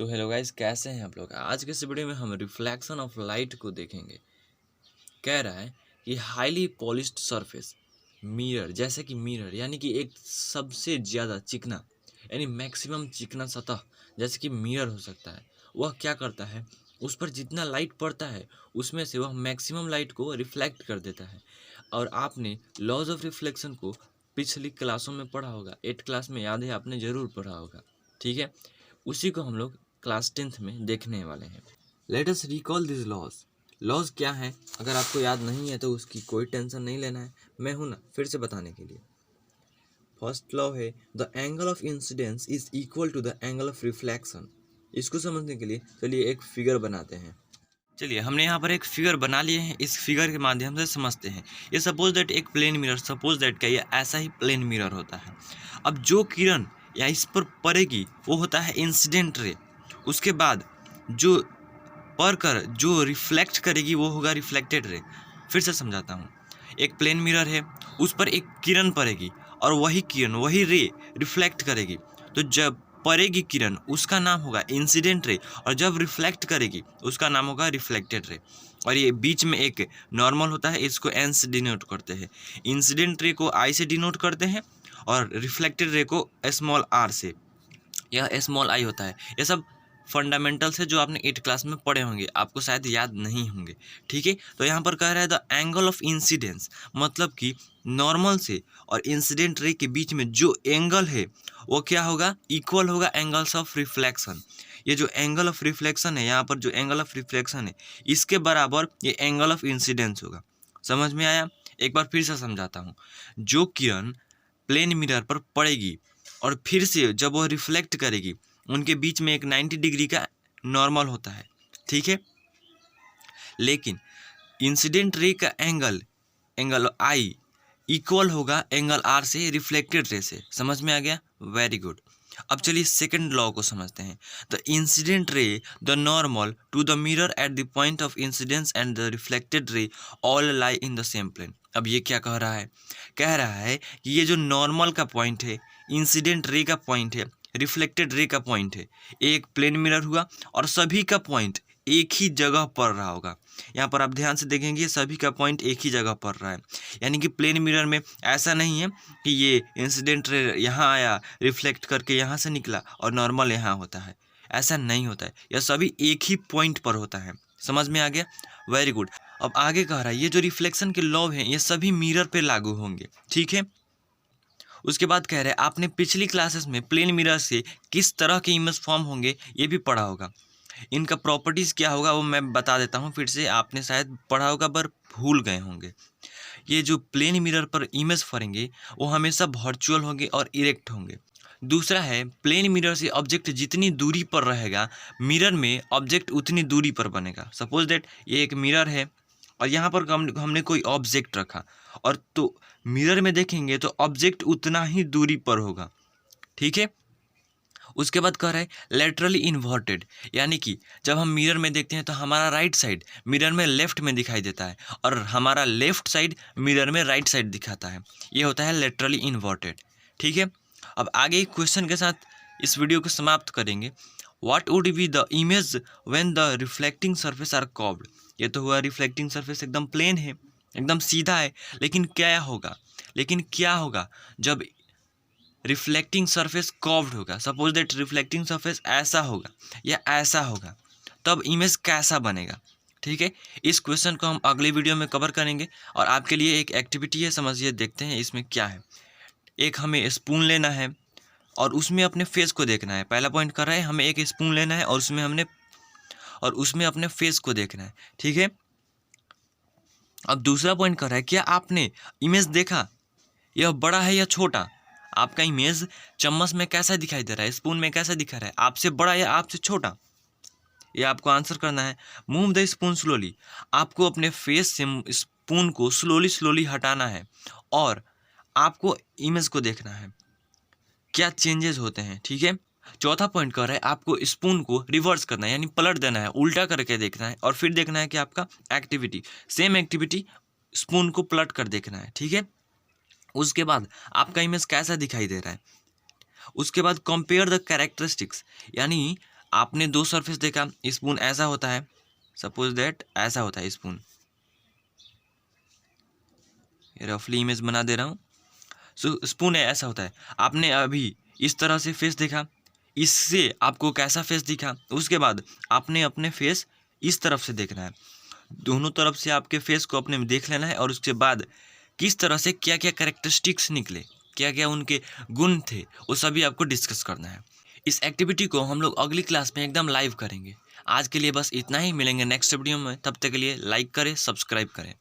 तो hello guys, कैसे हैं आप लोग। आज के इस वीडियो में हम रिफ्लेक्शन ऑफ लाइट को देखेंगे। कह रहा है कि हाईली पॉलिश्ड सरफेस मिरर, जैसे कि मिरर यानी कि एक सबसे ज़्यादा चिकना यानी मैक्सिमम चिकना सतह जैसे कि मिरर हो सकता है। वह क्या करता है, उस पर जितना लाइट पड़ता है उसमें से वह मैक्सिमम लाइट को रिफ्लेक्ट कर देता है। और आपने लॉज ऑफ रिफ्लेक्शन को पिछली क्लासों में पढ़ा होगा, 8th क्लास में, याद है, आपने ज़रूर पढ़ा होगा। ठीक है, उसी को हम लोग क्लास 10th में देखने वाले हैं। Let us recall this laws. Laws क्या है, अगर आपको याद नहीं है तो उसकी कोई टेंशन नहीं लेना है, मैं हूं ना फिर से बताने के लिए। फर्स्ट लॉ है the angle of incidence is equal to the angle of reflection. इसको समझने के लिए चलिए एक फिगर बनाते हैं। चलिए हमने यहाँ पर एक फिगर बना लिए हैं, इस फिगर के माध्यम से समझते हैं। ये सपोज दैट एक प्लेन मिरर, सपोज दैट का ये ऐसा ही प्लेन मिरर होता है। अब जो किरण या इस पर पड़ेगी वो होता है इंसिडेंट रे। उसके बाद जो पढ़कर जो रिफ्लेक्ट करेगी वो होगा रिफ्लेक्टेड रे। फिर से समझाता हूँ। एक प्लेन मिरर है, उस पर एक किरण पड़ेगी और वही किरण, वही रे रिफ्लेक्ट करेगी। तो जब पड़ेगी किरण उसका नाम होगा इंसिडेंट रे, और जब रिफ्लेक्ट करेगी उसका नाम होगा रिफ्लेक्टेड रे। और ये बीच में एक नॉर्मल होता है, इसको एन से डिनोट करते हैं। इंसिडेंट रे को आई से डिनोट करते हैं और रिफ्लेक्टेड रे को स्मॉल आर से, यह स्मॉल आई होता है। ये सब फंडामेंटल्स है जो आपने 8th क्लास में पढ़े होंगे, आपको शायद याद नहीं होंगे। ठीक है, तो यहाँ पर कह रहा है द एंगल ऑफ इंसिडेंस, मतलब कि नॉर्मल से और इंसिडेंट रे के बीच में जो एंगल है वो क्या होगा, इक्वल होगा एंगल्स ऑफ रिफ्लेक्शन। ये जो एंगल ऑफ रिफ्लेक्शन है, यहाँ पर जो एंगल ऑफ रिफ्लेक्शन है इसके बराबर ये एंगल ऑफ इंसिडेंस होगा। समझ में आया? एक बार फिर से समझाता हूँ। जो किरण प्लेन मिरर पर पड़ेगी और फिर से जब वह रिफ्लेक्ट करेगी, उनके बीच में एक 90 डिग्री का नॉर्मल होता है। ठीक है, लेकिन इंसिडेंट रे का एंगल, एंगल आई, इक्वल होगा एंगल आर से रिफ्लेक्टेड रे से। समझ में आ गया? Very good. अब चलिए सेकंड लॉ को समझते हैं। The incident ray the normal to the mirror at the point of incidence and the reflected ray all lie in the same plane. अब ये क्या कह रहा है? कह रहा है कि ये जो नॉर्मल का पॉइंट है, इंसिडेंट रे का पॉइंट है, रिफ्लेक्टेड रे का पॉइंट है, एक प्लेन मिरर हुआ और सभी का पॉइंट एक ही जगह पड़ रहा होगा। यहाँ पर आप ध्यान से देखेंगे सभी का पॉइंट एक ही जगह पड़ रहा है। यानी कि प्लेन मिरर में ऐसा नहीं है कि ये इंसिडेंट रे यहाँ आया, रिफ्लेक्ट करके यहाँ से निकला और नॉर्मल यहाँ होता है। ऐसा नहीं होता है, यह सभी एक ही पॉइंट पर होता है। समझ में आ गया? Very good. अब आगे कह रहा है ये जो रिफ्लेक्शन के लॉ हैं ये सभी मिरर पे लागू होंगे। ठीक है, उसके बाद कह रहे हैं आपने पिछली क्लासेस में प्लेन मिरर से किस तरह के इमेज फॉर्म होंगे ये भी पढ़ा होगा। इनका प्रॉपर्टीज़ क्या होगा वो मैं बता देता हूँ, फिर से आपने शायद पढ़ा होगा पर भूल गए होंगे। ये जो प्लेन मिरर पर इमेज फरेंगे वो हमेशा वर्चुअल होंगे और इरेक्ट होंगे। दूसरा है प्लेन मिरर से ऑब्जेक्ट जितनी दूरी पर रहेगा, मिरर में ऑब्जेक्ट उतनी दूरी पर बनेगा। सपोज दैट ये एक मिरर है और यहाँ पर हमने कोई ऑब्जेक्ट रखा, और तो मिरर में देखेंगे तो ऑब्जेक्ट उतना ही दूरी पर होगा। ठीक है, उसके बाद कह रहा है लेटरली इन्वर्टेड, यानी कि जब हम मिरर में देखते हैं तो हमारा राइट साइड मिरर में लेफ्ट में दिखाई देता है और हमारा लेफ्ट साइड मिरर में राइट साइड दिखाता है। ये होता है लेटरली इन्वर्टेड। ठीक है, अब आगे एक क्वेश्चन के साथ इस वीडियो को समाप्त करेंगे। What would be the image when the reflecting surface are curved. ये तो हुआ रिफ्लेक्टिंग सरफेस एकदम प्लेन है, एकदम सीधा है, लेकिन क्या होगा जब रिफ्लेक्टिंग सरफेस कर्व्ड होगा। सपोज दैट रिफ्लेक्टिंग सरफेस ऐसा होगा या ऐसा होगा, तब इमेज कैसा बनेगा। ठीक है, इस क्वेश्चन को हम अगले वीडियो में कवर करेंगे। और आपके लिए एक एक्टिविटी है, समझिए, देखते हैं इसमें क्या है। एक हमें स्पून लेना है और उसमें अपने फेस को देखना है। पहला पॉइंट कर रहा है हमें एक स्पून लेना है और उसमें अपने फेस को देखना है। ठीक है, अब दूसरा पॉइंट कर रहा है क्या आपने इमेज देखा, यह बड़ा है या छोटा। आपका इमेज चम्मच में कैसा दिखाई दे रहा है, स्पून में कैसा दिखा रहा है, आपसे बड़ा या आपसे छोटा, ये आपको आंसर करना है। मूव द स्पून स्लोली, आपको अपने फेस से स्पून को स्लोली हटाना है और आपको इमेज को देखना है क्या चेंजेस होते हैं। ठीक है, चौथा पॉइंट कर रहा है आपको स्पून को रिवर्स करना है, यानी पलट देना है, उल्टा करके देखना है और फिर देखना है कि आपका एक्टिविटी, सेम एक्टिविटी स्पून को पलट कर देखना है। ठीक है, उसके बाद आपका इमेज कैसा दिखाई दे रहा है। उसके बाद कंपेयर द कैरेक्टरिस्टिक्स, यानी आपने दो सरफेस देखा, स्पून ऐसा होता है, सपोज दैट ऐसा होता है स्पून, रफली इमेज बना दे रहा हूँ। सो स्पून है ऐसा होता है, आपने अभी इस तरह से फेस देखा, इससे आपको कैसा फेस दिखा, उसके बाद आपने अपने फेस इस तरफ से देखना है, दोनों तरफ से आपके फेस को अपने में देख लेना है, और उसके बाद किस तरह से क्या क्या कैरेक्टरिस्टिक्स निकले, क्या क्या उनके गुण थे, वो सभी आपको डिस्कस करना है। इस एक्टिविटी को हम लोग अगली क्लास में एकदम लाइव करेंगे। आज के लिए बस इतना ही, मिलेंगे नेक्स्ट वीडियो में, तब तक के लिए लाइक करें, सब्सक्राइब करें।